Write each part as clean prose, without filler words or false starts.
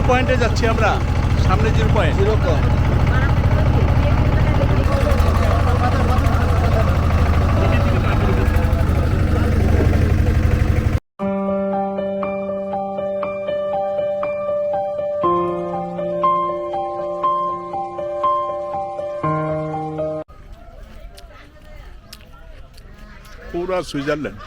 পয়েন্টে যাচ্ছি আমরা, সামনে 0 পয়েন্ট। পুরা সুইজারল্যান্ড।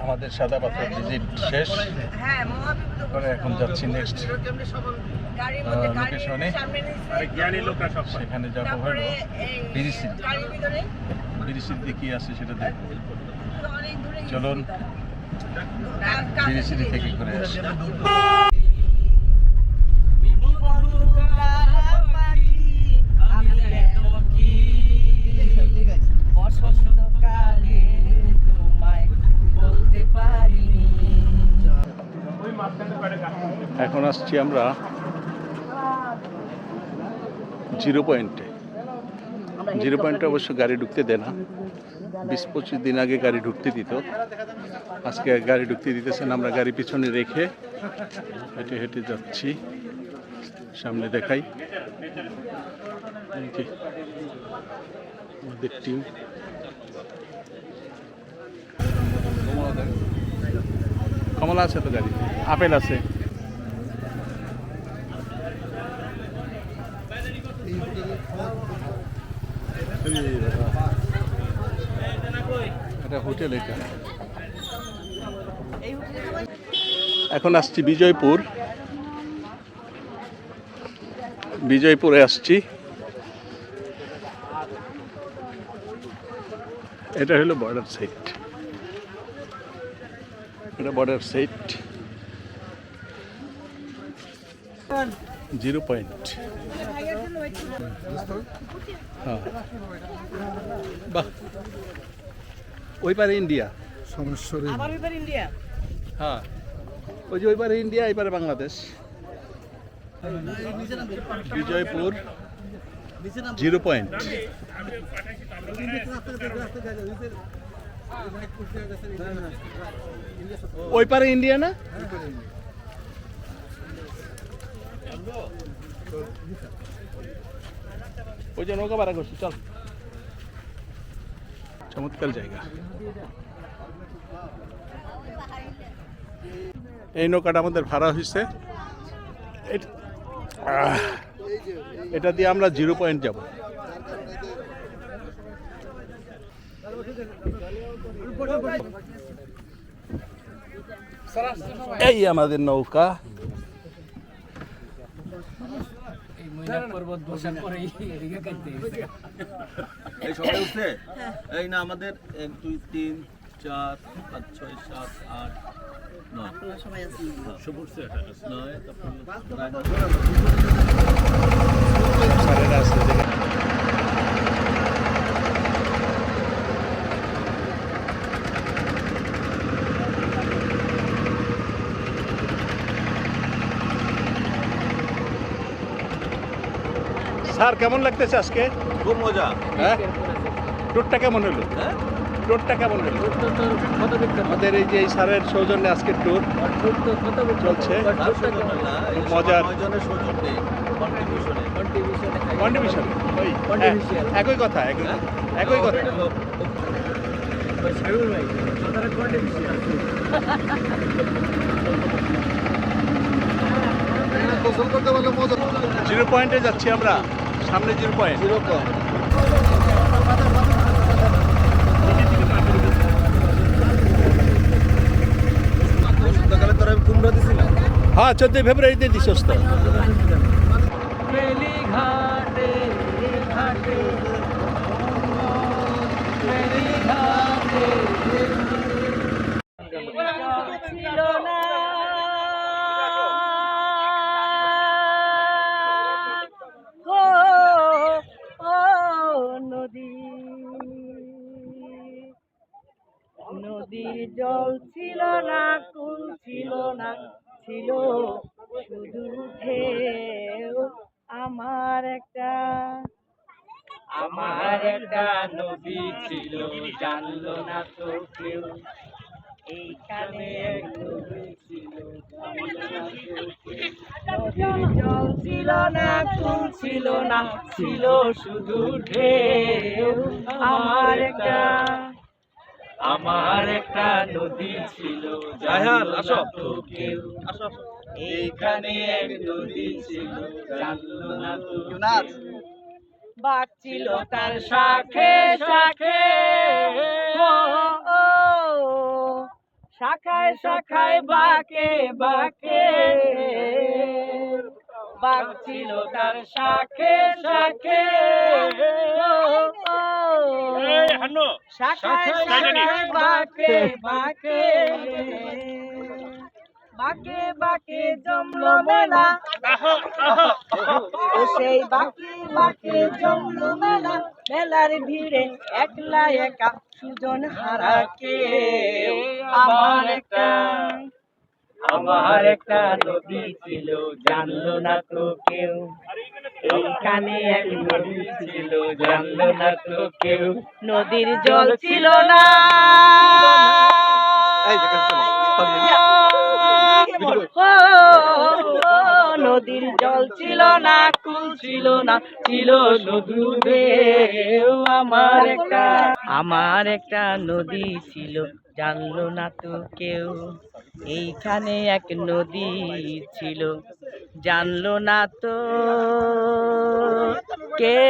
আমাদের সাদা পাথর ভিজিট শেষ করে এখন যাচ্ছি নেক্সট লোকেশনে। সেখানে যাবো হলো বিরিসিতে কি আছে সেটা দেখবো। চলুন বিরিসিটি থেকে ঘুরে আসি। এখন আসছি আমরা 0 পয়েন্টে। 0 পয়েন্টে অবশ্য গাড়ি ঢুকতে দেয় না, 20-25 দিন আগে গাড়ি ঢুকতে দিত, আজকে গাড়ি ঢুকতে দিতেছে না। আমরা গাড়ি পিছনে রেখে হেঁটে হেঁটে যাচ্ছি। সামনে দেখাই আমাদের টিম। কমলা আছে তো গাড়ি, আপেল আছে। এটা হোটেল। এটা এখন আসছি বিজয়পুর। বিজয়পুরে আসছি। এটা হলো বর্ডার সাইড। এটা বর্ডার সাইড 0 পয়েন্ট। হ্যাঁ, বাহ, ওই পারে ইন্ডিয়া। হ্যাঁ, ওই যে ওই পারে ইন্ডিয়া, এই পারে বাংলাদেশ। বিজয়পুর 0 পয়েন্ট। ওই পারে ইন্ডিয়া না? ওই যে নৌকা ভাড়া করছি, চল। চমৎকার জায়গা। এই নৌকাটা আমাদের ভাড়া হয়েছে। এটা দিয়ে আমরা 0 পয়েন্ট যাব। এই আমাদের নৌকা। এই না আমাদের 1 2 3 4 5 6 7 8 9 সবাই আছে। স্যার কেমন লাগতেছে আজকে? খুব মজা। হ্যাঁ, ট্যুরটা কেমন হলো? ট্যুরটা কেমন হলো? আমাদের এই যে স্যারের সৌজন্যে আজকে ট্যুর চলছে। মজার কন্ট্রিবিউশন, একই কথা, একই কথা। গোসল করতে পারলে মজা। 0 পয়েন্টে যাচ্ছি আমরা, সামনে 0 পয়েন্ট। হ্যাঁ, 14 ফেব্রুয়ারিতে দিছস তো। নদীর জল ছিল না, কুল ছিল না, ছিল শুধু ঢেউ। আমার একটা নদী ছিল, জানলো না তো কেউ। এইখানে এক নদী ছিল, জানলো না তো কেউ। নদীর জল ছিল না, কুল ছিল না, ছিল শুধু ঢেউ। আমার একটা নদী ছিল, জানলো না তো কেউ। এইখানে এক নদী ছিল, জানলো না তো কেউ। বাঘ ছিল তার শাখে শাখে, ও, ও, শাখায় শাখায় বাঁকে বাঁকে। বাঘ ছিল তার শাখে শাখে, ও, ও, শাখায় শাখায় বাঁকে বাঁকে। বাঁকে বাঁকে জমলো মেলা, ও সেই বাঁকে বাঁকে জমলো মেলা। মেলার ভিড়ে একলা একা সুজন হারাকে। আমার একটা নদী ছিল, জানলো না তো কেউ। এইখানে এক নদী ছিল, জানলো না তো কেউ। নদীর জল ছিল না, নদীর জল ছিল না, কুল ছিল না, ছিল শুধু ঢেউ। আমার একটা নদী ছিল, জানলো না তো কেউ। এইখানে এক নদী ছিল, জানলো না তো কে।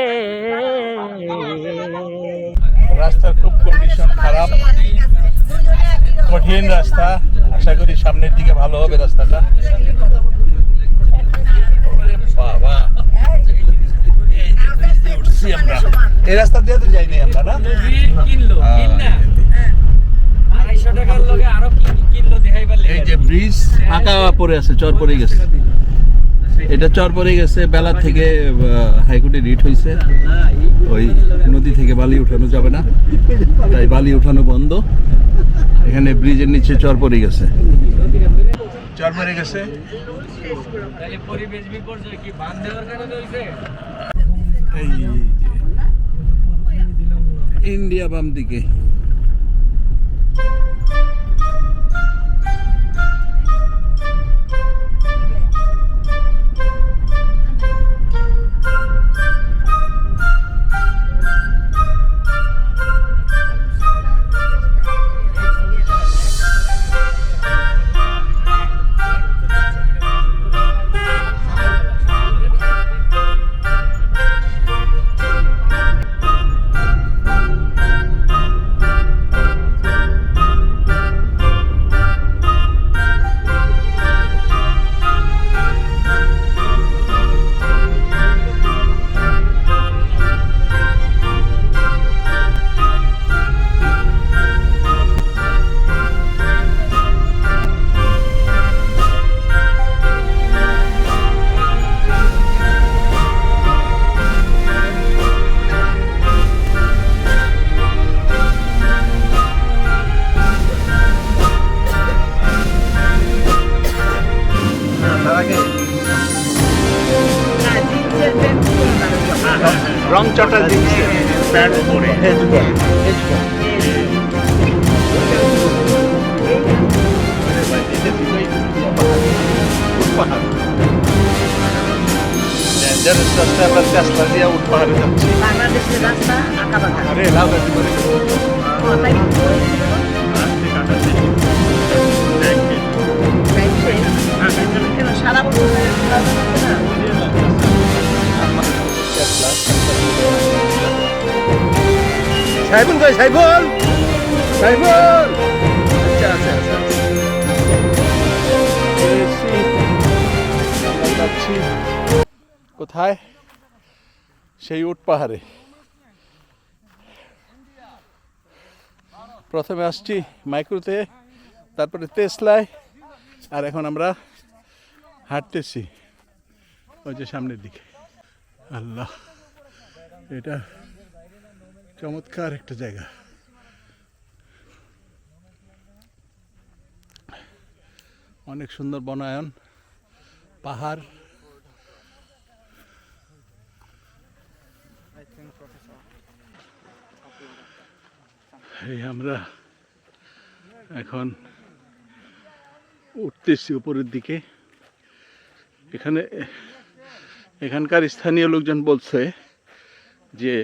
রাস্তার খুব কন্ডিশন খারাপ, কঠিন রাস্তা। আশা করি সামনের দিকে ভালো হবে রাস্তাটা। বাবা, এই রাস্তা দিয়ে তো যাইনি আমরা, না? এই যে ব্রিজ ফাঁকা পড়ে আছে, চর পড়ে গেছে। এটা চর পড়ে গেছে, বেলা থেকে হাইকোর্টে রিট হয়েছে। ওই নদী থেকে বালি উঠানো যাবে না, তাই বালি উঠানো বন্ধ। এখানে ব্রিজের নিচে চর পড়ে গেছে, চর পড়ে গেছে। এই যে ইন্ডিয়া বাম দিকে। রং চটা দিচ্ছে প্যান্ট পরে রাস্তা আমরা চেষ্টা দিয়ে উঠ পাহাড়ে যাচ্ছি। বাংলাদেশের রাস্তা আঁকা বাঁকা। আরে লাউগাছি করে সারা বছর সাইফুল কই? সাইফুল, সাইফুল, আচ্ছা আচ্ছা আচ্ছা যাচ্ছি কোথায়? সেই উট পাহাড়ে। প্রথমে আসছি মাইক্রোতে, তারপরে তেসলায়, আর এখন আমরা হাঁটতেছি ওই যে সামনের দিকে। আল্লাহ, এটা চমৎকার একটা জায়গা। অনেক সুন্দর বনায়ন, পাহাড়। এই আমরা এখন উঠতেছি উপরের দিকে। এখানকার স্থানীয় লোকজন বলছে যে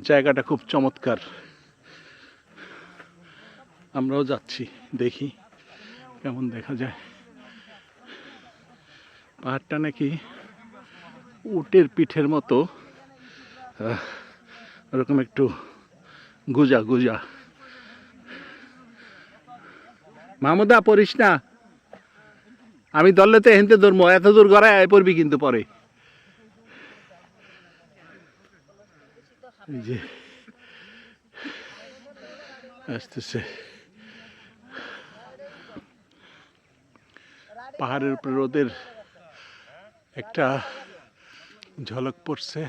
জায়গাটা খুব চমৎকার। আমরাও যাচ্ছি, দেখি কেমন দেখা যায়। পাহাড়টা নাকি উটের পিঠের মতো, ওরকম একটু গুজা গুজা। মাহমুদা পড়িস না, আমি ধরলে তো এখানতে ধরবো, এত দূর গড়ায় আয় পড়বি কিন্তু পরে। এই যে আসতেছে, পাহাড়ের উপরে রোদের একটা ঝলক পড়ছে।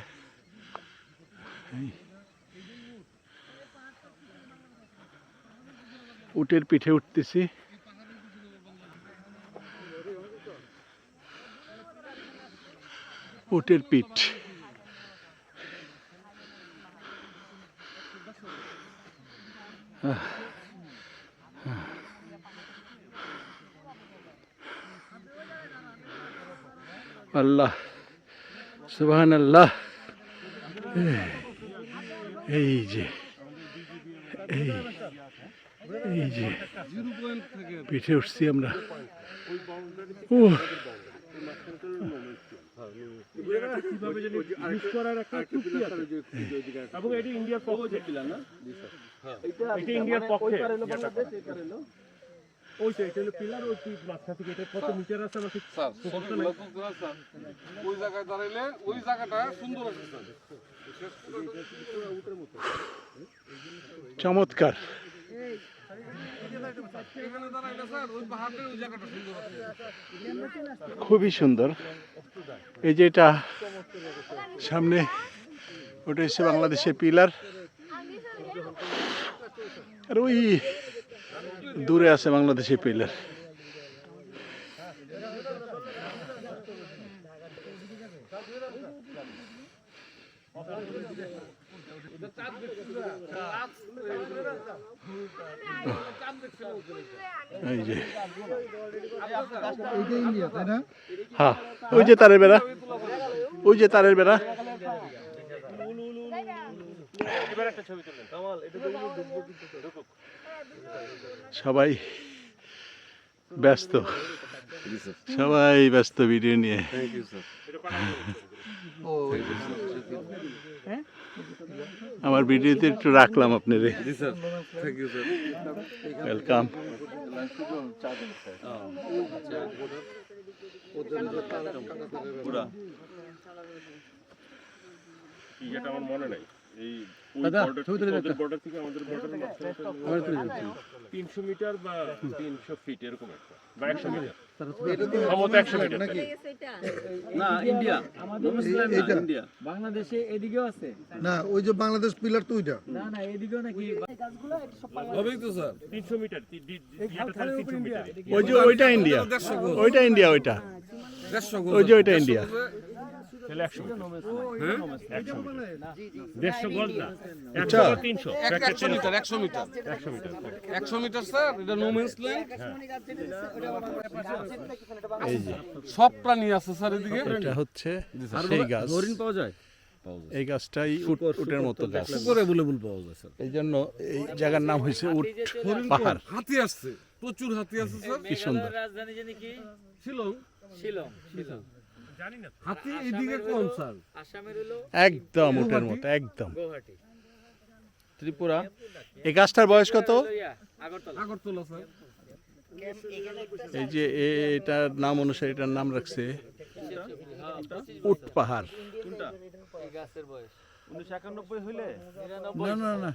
উটের পিঠে উঠতেছি। উটের পিঠ, আল্লাহ সুবহানাল্লাহ। এই যে এই যে পিঠে উঠছি আমরা। চমৎকার। খুবই সুন্দর। এই যে এটা সামনে, ওটা হচ্ছে বাংলাদেশের পিলার, আর ওই দূরে আছে বাংলাদেশের পিলার। এই যে হ্যাঁ, ওই যে তারের বেড়া, ওই যে তারের বেড়া। সবাই ব্যস্ত, সবাই ব্যস্ত ভিডিও নিয়ে। আমার ভিডিওতে একটু রাখলাম আপনারে। ওয়েলকাম। আমার মনে নাই, এই বর্ডার থেকে আমাদের বর্ডারের 300 মিটার বা 300 ফিট এরকম একটা, বা 100 মিটার, সম্ভবত 100 মিটার না, ইন্ডিয়া ইন্ডিয়া বাংলাদেশে এদিকেও আছে না, ওই যে বাংলাদেশ পিলার তো ওইটা। না না এদিকেও নাকি হবেই তো স্যার। 300 metre, 300 metre. ওই যে ওইটা ইন্ডিয়া, ওইটা ইন্ডিয়া, ওইটা ওই যে ওইটা ইন্ডিয়া। তাহলে 100 মিটার, হ্যাঁ 100 মিটার, 150 গজ না, আচ্ছা 300 100 metre, 100 metre, 100 metre 100 metre sir. এটা নো ম্যানস ল্যান্ড। এই যে সব প্রাণী আছে স্যার এদিকে। এটা হচ্ছে সেই গাছ, হরিণ পাওয়া যায়, এই গাছটাই উটের মতো গাছ। করে অ্যাভেলেবল পাওয়া যায় স্যার। এই জন্য এই জায়গার নাম হয়েছে উট পাহাড়। হাতি আসছে, প্রচুর হাতি আছে স্যার। কি সুন্দর। রাজধানী জানি কি শিলং। শিলং শিলং জানি না। হাতি এদিকে কম স্যার। আসামের হলো একদম উটের মতো, একদম। গুয়াহাটি, ত্রিপুরা। এই গাছটার বয়স কত? আগরতলা। আগরতলা স্যার। এই যে এটার নাম অনুসারে এটার নাম রাখছে উট পাহাড়। এই গাছের বয়স 1991 হইলে না না না,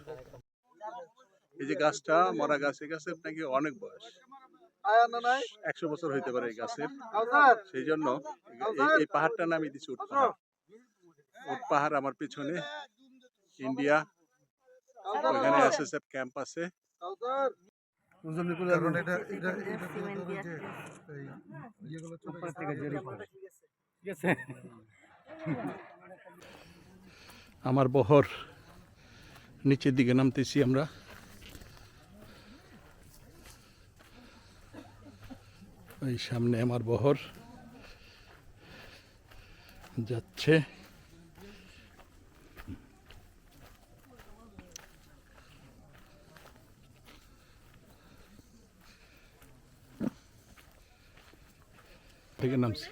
এই যে গাছটা মরা গাছ, এই গাছের নাকি অনেক বয়স, 100 বছর হইতে পারে এই গাছের। সেই জন্য এই পাহাড়টার নামই দিচ্ছে উট পাহাড়। উট পাহাড়। আমার পিছনে ইন্ডিয়া, ওখানে এসএসএফ ক্যাম্প আছে। কারণ এটা ইয়েগুলো চলে গেছে। আমার বহর নিচের দিকে নামতেছি আমরা। ওই সামনে আমার বহর যাচ্ছে। থেকে নামছি।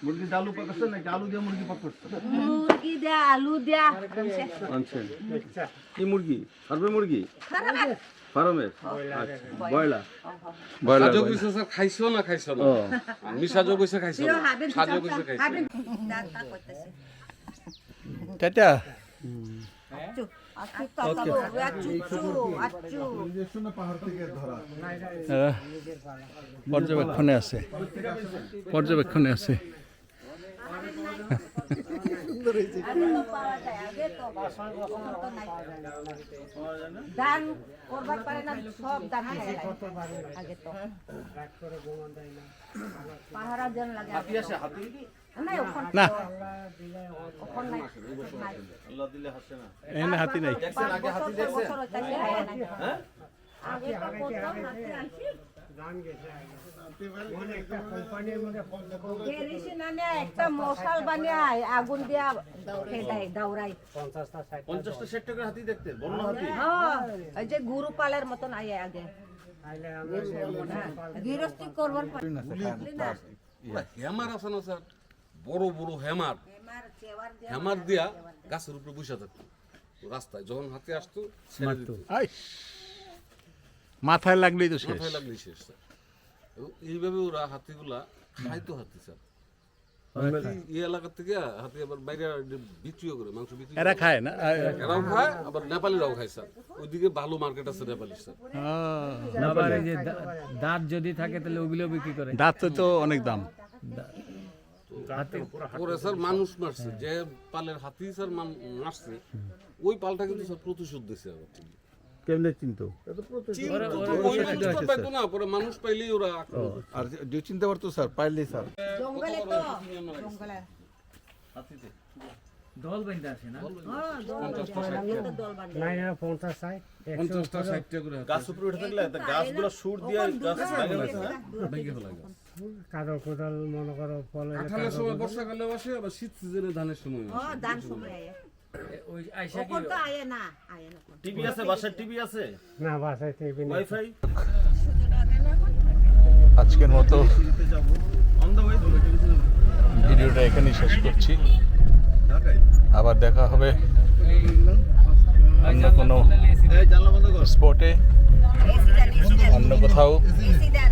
মুরগি আলু পাকাচ্ছেন নাকি আলু দিয়ে মুরগি পাক করছেন? মুরগি দেয়া আলু দেয়া আনছেন কি মুরগি? ফার্মের মুরগি? ফার্মের বয়লা সাজো কইছে স্যার খাইছো না খাইছো না আমি সাজো কইছে খাইছো না সাজো কইছে খাইছো টাটা। পর্যবেক্ষণে আছে, পর্যবেক্ষণে আছে। দান করবার পারে না, সব দান আগে তো পাহারা যেন লাগে নাই ওখানে না ওখানে নাই আল্লাহ দিলে হাসে না। এখানে হাতি নাই। আগে হাতি দেখছেন? হ্যাঁ আগে তো কত হাতি আইছে একটা মশাল বানিয়ে আগুন দিয়া খেদাই দাউরাই 50টা 60 টাকার হাতি দেখতে বন্য হাতি। হ্যাঁ এই যে গুরু পালের মতন আইয়ে আগে গৃহস্থী করবার পারে না হেমার আছে না স্যার, বড় বড় হেমার হেমার দিয়া গাছের উপরে বসে থাকতো রাস্তায়, যখন হাতি আসতো ছেড়ে দিত, আই, মাথায় লাগলেই তো শেষ। মাথায় লাগলেই শেষ স্যার। এবং এইভাবে ওরা হাতিগুলা খাইতো হাতি স্যার। এই এলাকা থেকে হাতি আবার বাইরে বিক্রিও করে, মাংস বিক্রি এরা খায় না? এরাও খায়, আবার নেপালিরাও খায় স্যার। ওইদিকে ভালো মার্কেট আছে নেপালি স্যার। আবার এই যে দাঁত যদি থাকে তাহলে ওগুলো বিক্রি করে। দাঁত তো অনেক দাম। পরে স্যার মানুষ মারছে, যে পালের হাতি স্যার মারছে, ওই পালটা কিন্তু স্যার প্রতিশোধ দিছে আবার ঠিক। কেমনে চিনতো? ওই মানুষ তো পাইতো না, পরে মানুষ পাইলেই ওরা আক্রমণ করে। আর যে চিনতে পারতো স্যার, পাইলেই স্যার জঙ্গলে তো জঙ্গলে হাতিতে দল বাইন্দা আছে না? হ্যাঁ দল বানিয়ে 50টা 60টা করে হাতি। গাছ উপরে উঠে থাকলে গাছগুলো সুর দিয়ে গাছ ভেঙে গেছে। হ্যাঁ ভেঙে ফেলা গেছে। কাদা কোদাল মনে করো ফলে কাঁঠালের সময় বর্ষাকালে আসে, আবার শীত সিজনে ধানের সময় আসে। হ্যাঁ দান সময় আয়ে ওই আয়সা কি ওখন তো আয়ে না টিভি আছে বাসায়? টিভি আছে? না বাসায় টিভি নেই। ওয়াইফাই? আজকের মতো যাব অন দা ওয়ে ভিডিওটা এখানেই শেষ করছি। আবার দেখা হবে অন্য কোনো এই জানলা বন্ধ কর। স্পটে, অন্য কোথাও। এসি দেন